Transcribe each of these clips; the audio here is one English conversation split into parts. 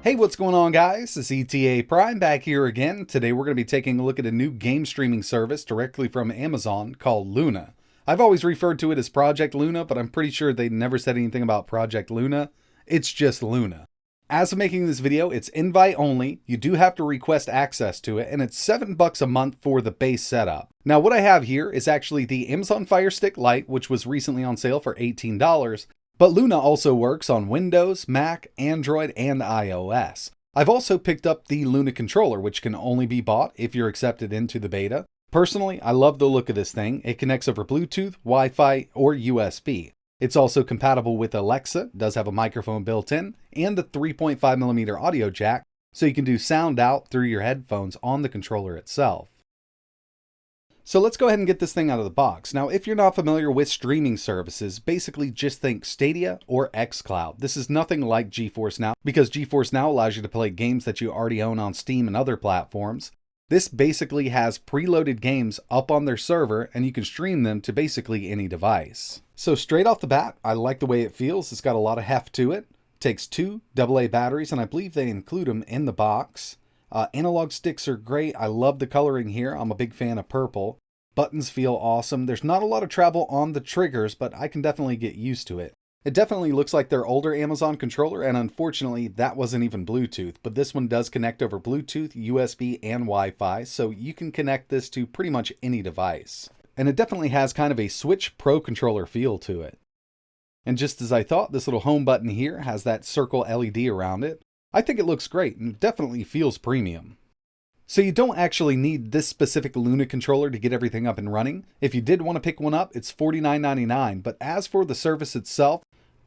Hey, what's going on, guys? It's ETAPRIME back here again. Today we're going to be taking a look at a new game streaming service directly from Amazon called Luna. I've always referred to it as Project Luna, but I'm pretty sure they never said anything about Project Luna. It's just Luna. As of making this video, it's invite only. You do have to request access to it, and it's $7 a month for the base setup. Now, what I have here is actually the Amazon Fire Stick Lite, which was recently on sale for $18. But Luna also works on Windows, Mac, Android, and iOS. I've also picked up the Luna controller, which can only be bought if you're accepted into the beta. Personally, I love the look of this thing. It connects over Bluetooth, Wi-Fi, or USB. It's also compatible with Alexa, does have a microphone built in, and the 3.5mm audio jack, so you can do sound out through your headphones on the controller itself. So let's go ahead and get this thing out of the box. Now, if you're not familiar with streaming services, basically just think Stadia or Xcloud. This is nothing like GeForce Now, because GeForce Now allows you to play games that you already own on Steam and other platforms. This basically has preloaded games up on their server, and you can stream them to basically any device. So straight off the bat, I like the way it feels. It's got a lot of heft to it. Takes two AA batteries, and I believe they include them in the box. Analog sticks are great. I love the coloring here. I'm a big fan of purple. Buttons feel awesome. There's not a lot of travel on the triggers, but I can definitely get used to it. It definitely looks like their older Amazon controller, and unfortunately that wasn't even Bluetooth, but this one does connect over Bluetooth, USB, and Wi-Fi, so you can connect this to pretty much any device. And it definitely has kind of a Switch Pro controller feel to it. And just as I thought, this little home button here has that circle LED around it. I think it looks great and definitely feels premium. So you don't actually need this specific Luna controller to get everything up and running. If you did want to pick one up, it's $49.99, but as for the service itself,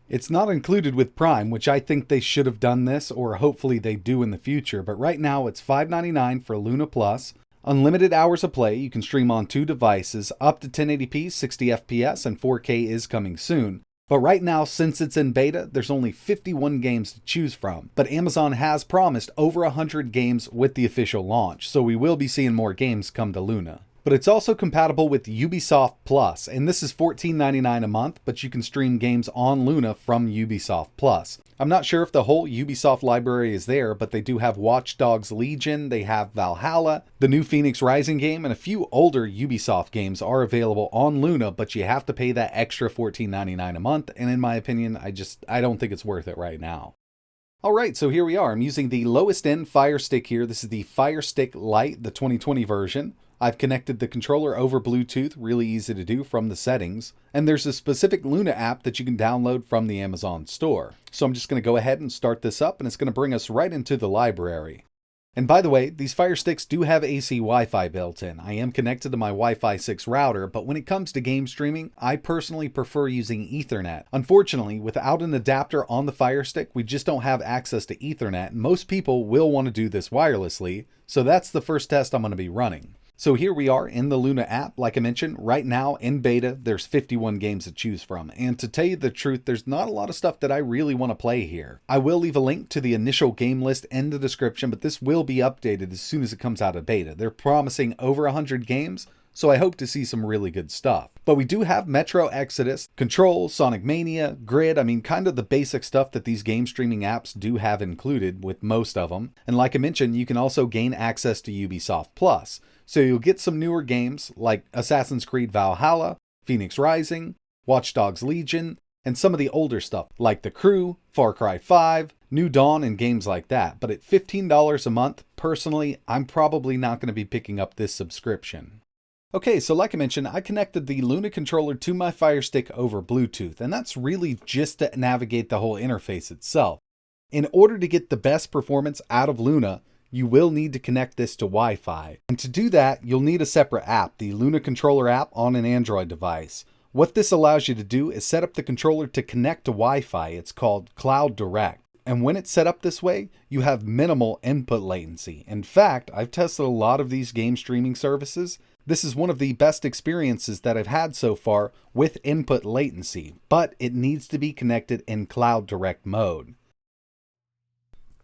it's not included with Prime, which I think they should have done this, or hopefully they do in the future, but right now it's $5.99 for Luna Plus. Unlimited hours of play, you can stream on 2 devices, up to 1080p, 60 FPS, and 4K is coming soon. But right now, since it's in beta, there's only 51 games to choose from. But Amazon has promised over 100 games with the official launch, so we will be seeing more games come to Luna. But it's also compatible with Ubisoft Plus, and this is $14.99 a month, but you can stream games on Luna from Ubisoft Plus. I'm not sure if the whole Ubisoft library is there, but they do have Watch Dogs Legion, they have Valhalla, the new Phoenix Rising game, and a few older Ubisoft games are available on Luna, but you have to pay that extra $14.99 a month, and in my opinion, I don't think it's worth it right now. Alright, so here we are. I'm using the lowest end Fire Stick here. This is the Fire Stick Lite, the 2020 version. I've connected the controller over Bluetooth, really easy to do from the settings, and there's a specific Luna app that you can download from the Amazon store. So I'm just going to go ahead and start this up, and it's going to bring us right into the library. And by the way, these Fire Sticks do have AC Wi-Fi built in. I am connected to my Wi-Fi 6 router, but when it comes to game streaming, I personally prefer using Ethernet. Unfortunately, without an adapter on the Fire Stick, we just don't have access to Ethernet, and most people will want to do this wirelessly, so that's the first test I'm going to be running. So here we are in the Luna app. Like I mentioned, right now in beta, there's 51 games to choose from. And to tell you the truth, there's not a lot of stuff that I really want to play here. I will leave a link to the initial game list in the description, but this will be updated as soon as it comes out of beta. They're promising over 100 games, so I hope to see some really good stuff. But we do have Metro Exodus, Control, Sonic Mania, Grid, kind of the basic stuff that these game streaming apps do have included with most of them. And like I mentioned, you can also gain access to Ubisoft Plus. So you'll get some newer games like Assassin's Creed Valhalla, Phoenix Rising, Watch Dogs Legion, and some of the older stuff like The Crew, Far Cry 5, New Dawn, and games like that. But at $15 a month, personally, I'm probably not going to be picking up this subscription. Okay, so like I mentioned, I connected the Luna controller to my Fire Stick over Bluetooth, and that's really just to navigate the whole interface itself. In order to get the best performance out of Luna, you will need to connect this to Wi-Fi. And to do that, you'll need a separate app, the Luna controller app on an Android device. What this allows you to do is set up the controller to connect to Wi-Fi. It's called Cloud Direct. And when it's set up this way, you have minimal input latency. In fact, I've tested a lot of these game streaming services. This is one of the best experiences that I've had so far with input latency, but it needs to be connected in Cloud Direct mode.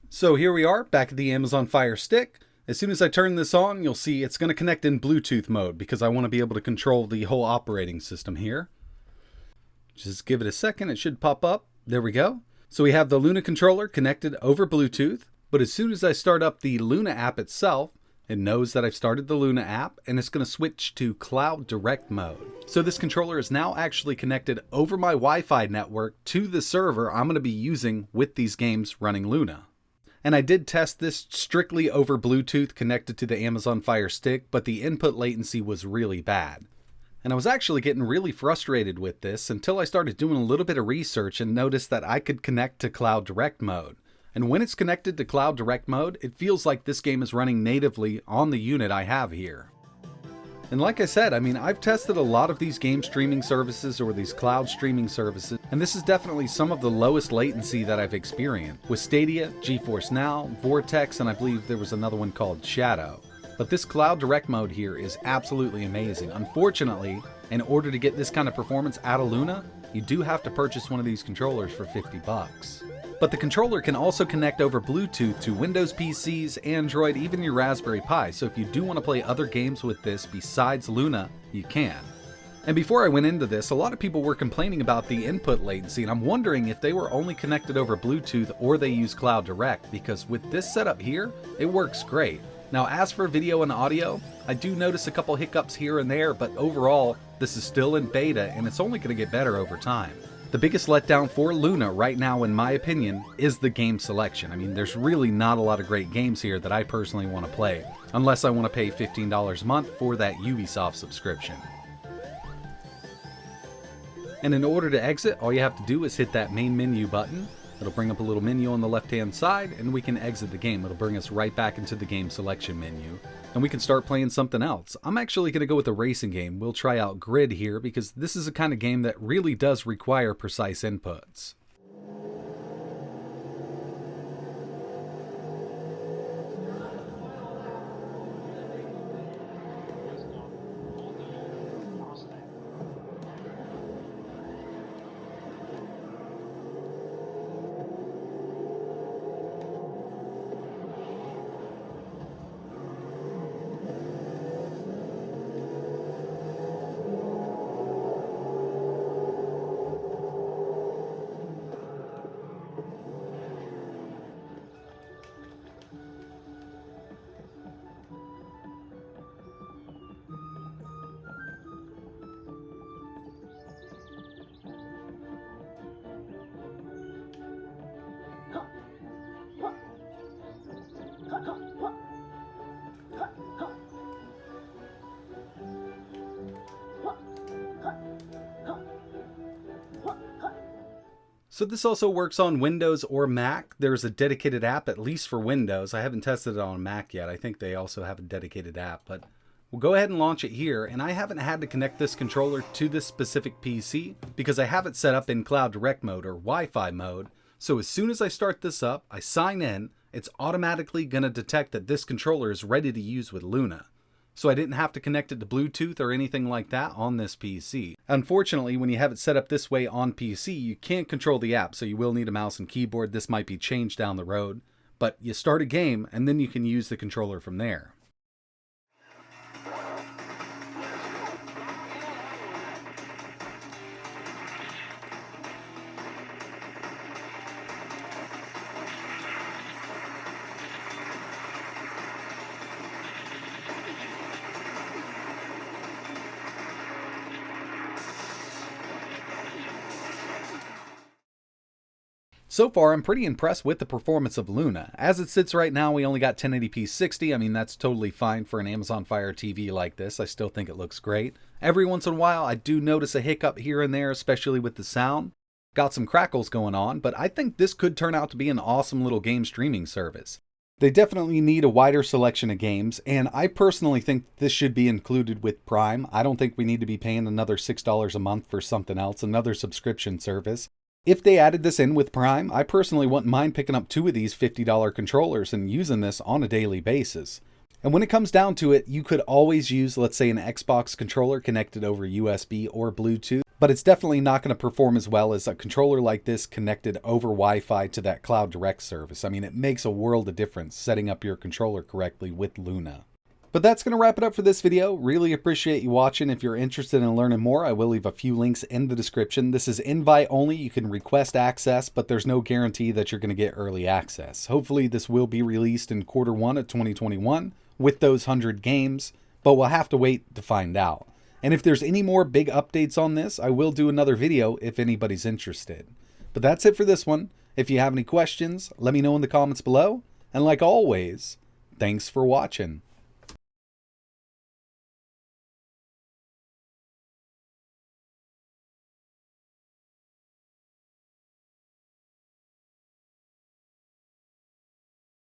So here we are back at the Amazon Fire Stick. As soon as I turn this on, you'll see it's going to connect in Bluetooth mode because I want to be able to control the whole operating system here. Just give it a second, it should pop up. There we go. So we have the Luna controller connected over Bluetooth. But as soon as I start up the Luna app itself, it knows that I've started the Luna app and it's going to switch to Cloud Direct mode. So this controller is now actually connected over my Wi-Fi network to the server I'm going to be using with these games running Luna. And I did test this strictly over Bluetooth connected to the Amazon Fire Stick, but the input latency was really bad. And I was actually getting really frustrated with this until I started doing a little bit of research and noticed that I could connect to Cloud Direct mode. And when it's connected to Cloud Direct mode, it feels like this game is running natively on the unit I have here. And like I said, I've tested a lot of these game streaming services or these cloud streaming services, and this is definitely some of the lowest latency that I've experienced. With Stadia, GeForce Now, Vortex, and I believe there was another one called Shadow. But this Cloud Direct mode here is absolutely amazing. Unfortunately, in order to get this kind of performance out of Luna, you do have to purchase one of these controllers for $50. But the controller can also connect over Bluetooth to Windows PCs, Android, even your Raspberry Pi, so if you do want to play other games with this besides Luna, you can. And before I went into this, a lot of people were complaining about the input latency, and I'm wondering if they were only connected over Bluetooth or they use Cloud Direct, because with this setup here, it works great. Now as for video and audio, I do notice a couple hiccups here and there, but overall, this is still in beta and it's only going to get better over time. The biggest letdown for Luna right now, in my opinion, is the game selection. There's really not a lot of great games here that I personally want to play, unless I want to pay $15 a month for that Ubisoft subscription. And in order to exit, all you have to do is hit that main menu button. It'll bring up a little menu on the left-hand side, and we can exit the game. It'll bring us right back into the game selection menu, and we can start playing something else. I'm actually going to go with a racing game. We'll try out Grid here, because this is a kind of game that really does require precise inputs. So this also works on Windows or Mac. There's a dedicated app, at least for Windows. I haven't tested it on Mac yet. I think they also have a dedicated app, but we'll go ahead and launch it here. And I haven't had to connect this controller to this specific PC because I have it set up in Cloud Direct mode or Wi-Fi mode. So as soon as I start this up, I sign in, it's automatically going to detect that this controller is ready to use with Luna. So I didn't have to connect it to Bluetooth or anything like that on this PC. Unfortunately, when you have it set up this way on PC, you can't control the app, so you will need a mouse and keyboard. This might be changed down the road, but you start a game and then you can use the controller from there. So far, I'm pretty impressed with the performance of Luna. As it sits right now, we only got 1080p 60. That's totally fine for an Amazon Fire TV like this. I still think it looks great. Every once in a while, I do notice a hiccup here and there, especially with the sound. Got some crackles going on, but I think this could turn out to be an awesome little game streaming service. They definitely need a wider selection of games, and I personally think this should be included with Prime. I don't think we need to be paying another $6 a month for something else, another subscription service. If they added this in with Prime, I personally wouldn't mind picking up 2 of these $50 controllers and using this on a daily basis. And when it comes down to it, you could always use, let's say, an Xbox controller connected over USB or Bluetooth, but it's definitely not going to perform as well as a controller like this connected over Wi-Fi to that Cloud Direct service. It makes a world of difference setting up your controller correctly with Luna. But that's going to wrap it up for this video. Really appreciate you watching. If you're interested in learning more, I will leave a few links in the description. This is invite only. You can request access, but there's no guarantee that you're going to get early access. Hopefully this will be released in Q1 of 2021 with those 100 games, but we'll have to wait to find out. And if there's any more big updates on this, I will do another video if anybody's interested. But that's it for this one. If you have any questions, let me know in the comments below. And like always, thanks for watching.